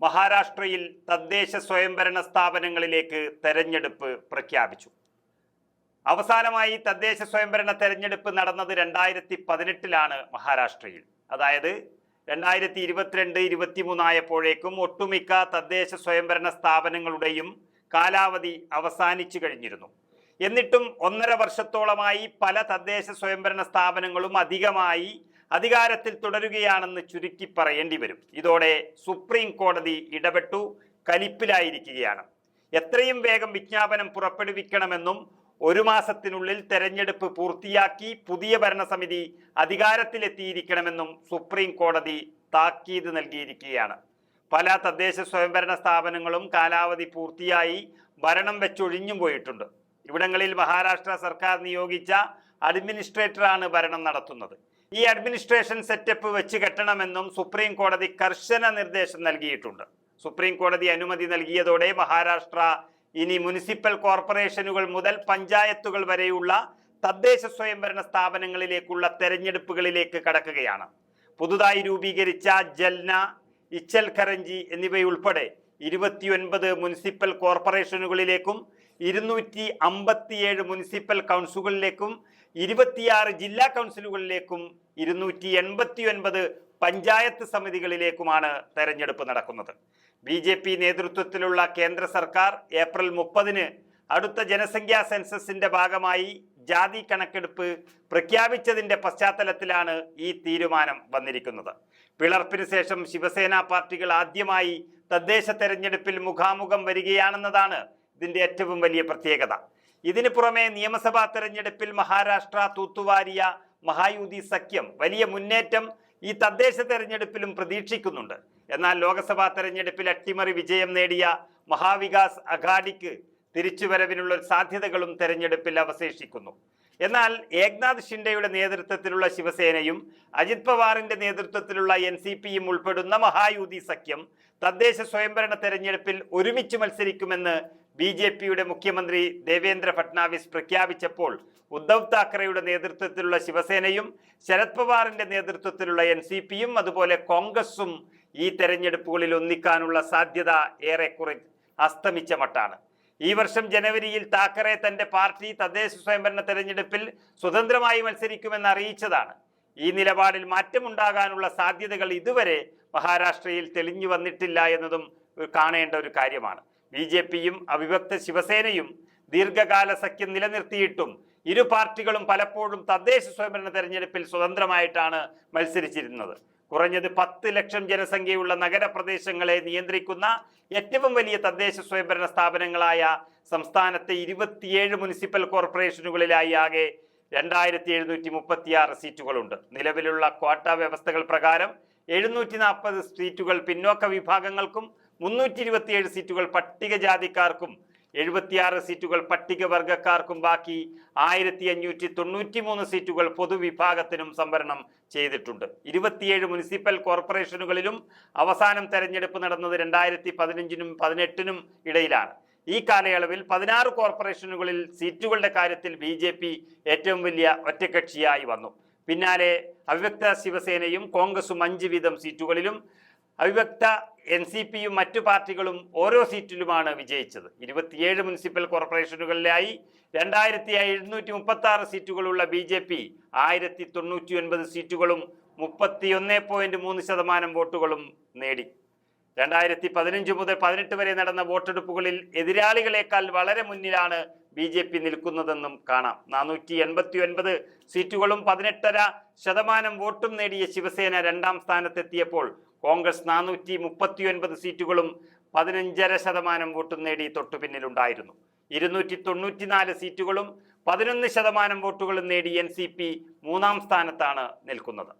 മഹാരാഷ്ട്രയിൽ തദ്ദേശ സ്വയംഭരണ സ്ഥാപനങ്ങളിലേക്ക് തെരഞ്ഞെടുപ്പ് പ്രഖ്യാപിച്ചു. അവസാനമായി തദ്ദേശ സ്വയംഭരണ തെരഞ്ഞെടുപ്പ് നടന്നത് 2018 മഹാരാഷ്ട്രയിൽ. അതായത് 2022-23 ആയപ്പോഴേക്കും ഒട്ടുമിക്ക തദ്ദേശ സ്വയംഭരണ സ്ഥാപനങ്ങളുടെയും കാലാവധി അവസാനിച്ചു കഴിഞ്ഞിരുന്നു. എന്നിട്ടും 1.5 വർഷത്തോളമായി പല തദ്ദേശ സ്വയംഭരണ സ്ഥാപനങ്ങളും അധികമായി അധികാരത്തിൽ തുടരുകയാണെന്ന് ചുരുക്കി പറയേണ്ടി വരും. ഇതോടെ സുപ്രീം കോടതി ഇടപെട്ടു കലിപ്പിലായിരിക്കുകയാണ്. എത്രയും വേഗം വിജ്ഞാപനം പുറപ്പെടുവിക്കണമെന്നും 1 മാസത്തിനുള്ളിൽ തെരഞ്ഞെടുപ്പ് പൂർത്തിയാക്കി പുതിയ ഭരണസമിതി അധികാരത്തിലെത്തിയിരിക്കണമെന്നും സുപ്രീം കോടതി താക്കീത് നൽകിയിരിക്കുകയാണ്. പല തദ്ദേശ സ്വയംഭരണ സ്ഥാപനങ്ങളും കാലാവധി പൂർത്തിയായി ഭരണം വെച്ചൊഴിഞ്ഞും പോയിട്ടുണ്ട്. ഇവിടങ്ങളിൽ മഹാരാഷ്ട്ര സർക്കാർ നിയോഗിച്ച അഡ്മിനിസ്ട്രേറ്ററാണ് ഭരണം നടത്തുന്നത്. ഈ അഡ്മിനിസ്ട്രേഷൻ സെറ്റപ്പ് വെച്ച് കെട്ടണമെന്നും സുപ്രീം കോടതി കർശന നിർദ്ദേശം നൽകിയിട്ടുണ്ട്. സുപ്രീം കോടതി അനുമതി നൽകിയതോടെ മഹാരാഷ്ട്ര ഇനി മുനിസിപ്പൽ കോർപ്പറേഷനുകൾ മുതൽ പഞ്ചായത്തുകൾ വരെയുള്ള തദ്ദേശ സ്വയംഭരണ സ്ഥാപനങ്ങളിലേക്കുള്ള തെരഞ്ഞെടുപ്പുകളിലേക്ക് കടക്കുകയാണ്. പുതുതായി രൂപീകരിച്ച ജൽന, ഇച്ചൽകരഞ്ചി എന്നിവയുൾപ്പെടെ 29 മുനിസിപ്പൽ കോർപ്പറേഷനുകളിലേക്കും 257 മുനിസിപ്പൽ കൗൺസിലുകളിലേക്കും 26 ജില്ലാ കൗൺസിലുകളിലേക്കും 289 പഞ്ചായത്ത് സമിതികളിലേക്കുമാണ് തെരഞ്ഞെടുപ്പ് നടക്കുന്നത്. BJP നേതൃത്വത്തിലുള്ള കേന്ദ്ര സർക്കാർ ഏപ്രിൽ 30 അടുത്ത ജനസംഖ്യാ സെൻസസിന്റെ ഭാഗമായി ജാതി കണക്കെടുപ്പ് പ്രഖ്യാപിച്ചതിന്റെ പശ്ചാത്തലത്തിലാണ് ഈ തീരുമാനം വന്നിരിക്കുന്നത്. പിളർപ്പിന് ശേഷം ശിവസേന പാർട്ടികൾ ആദ്യമായി തദ്ദേശ തെരഞ്ഞെടുപ്പിൽ മുഖാമുഖം വരികയാണെന്നതാണ് ഇതിന്റെ ഏറ്റവും വലിയ പ്രത്യേകത. ഇതിനു പുറമെ നിയമസഭാ തെരഞ്ഞെടുപ്പിൽ മഹാരാഷ്ട്ര തൂത്തുവാരിയ മഹായുതി സഖ്യം വലിയ മുന്നേറ്റം ഈ തദ്ദേശ തെരഞ്ഞെടുപ്പിലും പ്രതീക്ഷിക്കുന്നുണ്ട്. എന്നാൽ ലോക്സഭാ തെരഞ്ഞെടുപ്പിൽ അട്ടിമറി വിജയം നേടിയ മഹാവികാസ് അഘാഡിക്ക് തിരിച്ചുവരവിനുള്ള സാധ്യതകളും തെരഞ്ഞെടുപ്പിൽ അവശേഷിക്കുന്നു. എന്നാൽ ഏക്നാഥ് ഷിൻഡെയുടെ നേതൃത്വത്തിലുള്ള ശിവസേനയും അജിത് പവാറിന്റെ നേതൃത്വത്തിലുള്ള NCPയും ഉൾപ്പെടുന്ന മഹായുതി സഖ്യം തദ്ദേശ സ്വയംഭരണ തെരഞ്ഞെടുപ്പിൽ ഒരുമിച്ച് മത്സരിക്കുമെന്ന് BJPയുടെ മുഖ്യമന്ത്രി ദേവേന്ദ്ര ഫട്നാവിസ് പ്രഖ്യാപിച്ചപ്പോൾ ഉദ്ധവ് താക്കറെയുടെ നേതൃത്വത്തിലുള്ള ശിവസേനയും ശരത് പവാറിന്റെ നേതൃത്വത്തിലുള്ള NCPയും അതുപോലെ കോൺഗ്രസും ഈ തെരഞ്ഞെടുപ്പുകളിൽ ഒന്നിക്കാനുള്ള സാധ്യത ഏറെക്കുറെ അസ്തമിച്ച മട്ടാണ്. ഈ വർഷം ജനുവരിയിൽ താക്കറെ തന്റെ പാർട്ടി തദ്ദേശ സ്വയംഭരണ തെരഞ്ഞെടുപ്പിൽ സ്വതന്ത്രമായി മത്സരിക്കുമെന്ന് അറിയിച്ചതാണ്. ഈ നിലപാടിൽ മാറ്റമുണ്ടാകാനുള്ള സാധ്യതകൾ ഇതുവരെ മഹാരാഷ്ട്രയിൽ തെളിഞ്ഞു വന്നിട്ടില്ല എന്നതും കാണേണ്ട ഒരു കാര്യമാണ്. BJPയും അവിഭക്ത ശിവസേനയും ദീർഘകാല സഖ്യം നിലനിർത്തിയിട്ടും ഇരു പാർട്ടികളും പലപ്പോഴും തദ്ദേശ സ്വയംഭരണ തെരഞ്ഞെടുപ്പിൽ സ്വതന്ത്രമായിട്ടാണ് മത്സരിച്ചിരുന്നത്. കുറഞ്ഞത് 10 ലക്ഷം ജനസംഖ്യയുള്ള നഗരപ്രദേശങ്ങളെ നിയന്ത്രിക്കുന്ന ഏറ്റവും വലിയ തദ്ദേശ സ്വയംഭരണ സ്ഥാപനങ്ങളായ സംസ്ഥാനത്തെ 27 മുനിസിപ്പൽ കോർപ്പറേഷനുകളിലായി ആകെ 2736 സീറ്റുകളുണ്ട്. നിലവിലുള്ള ക്വാട്ട വ്യവസ്ഥകൾ പ്രകാരം 740 സീറ്റുകൾ പിന്നോക്ക വിഭാഗങ്ങൾക്കും 327 സീറ്റുകൾ പട്ടികജാതിക്കാർക്കും 76 സീറ്റുകൾ പട്ടികവർഗക്കാർക്കും ബാക്കി 1593 സീറ്റുകൾ പൊതുവിഭാഗത്തിനും സംവരണം ചെയ്തിട്ടുണ്ട്. 27 മുനിസിപ്പൽ കോർപ്പറേഷനുകളിലും അവസാനം തെരഞ്ഞെടുപ്പ് നടന്നത് 2015-നും 2018-നും ഇടയിലാണ്. ഈ കാലയളവിൽ 16 കോർപ്പറേഷനുകളിൽ സീറ്റുകളുടെ കാര്യത്തിൽ BJP ഏറ്റവും വലിയ ഒറ്റക്കക്ഷിയായി വന്നു. പിന്നാലെ അവിഭക്ത ശിവസേനയും കോൺഗ്രസും 5 വീതം സീറ്റുകളിലും അവിഭക്ത NCPയും മറ്റു പാർട്ടികളും ഓരോ സീറ്റിലുമാണ് വിജയിച്ചത്. 27 മുനിസിപ്പൽ കോർപ്പറേഷനുകളിലായി 2736 സീറ്റുകളുള്ള BJP 1099 സീറ്റുകളും 31.3% വോട്ടുകളും നേടി. 2015 മുതൽ 18 വരെ നടന്ന വോട്ടെടുപ്പുകളിൽ എതിരാളികളെക്കാൾ വളരെ മുന്നിലാണ് BJP നിൽക്കുന്നതെന്നും കാണാം. 489 സീറ്റുകളും 18.5% വോട്ടും നേടിയ ശിവസേന 2ാം സ്ഥാനത്തെത്തിയപ്പോൾ കോൺഗ്രസ് 439 സീറ്റുകളും 15.5% വോട്ടും നേടി തൊട്ടുപിന്നിലുണ്ടായിരുന്നു. 294 സീറ്റുകളും 11% വോട്ടുകളും നേടി NCP 3ാം സ്ഥാനത്താണ് നിൽക്കുന്നത്.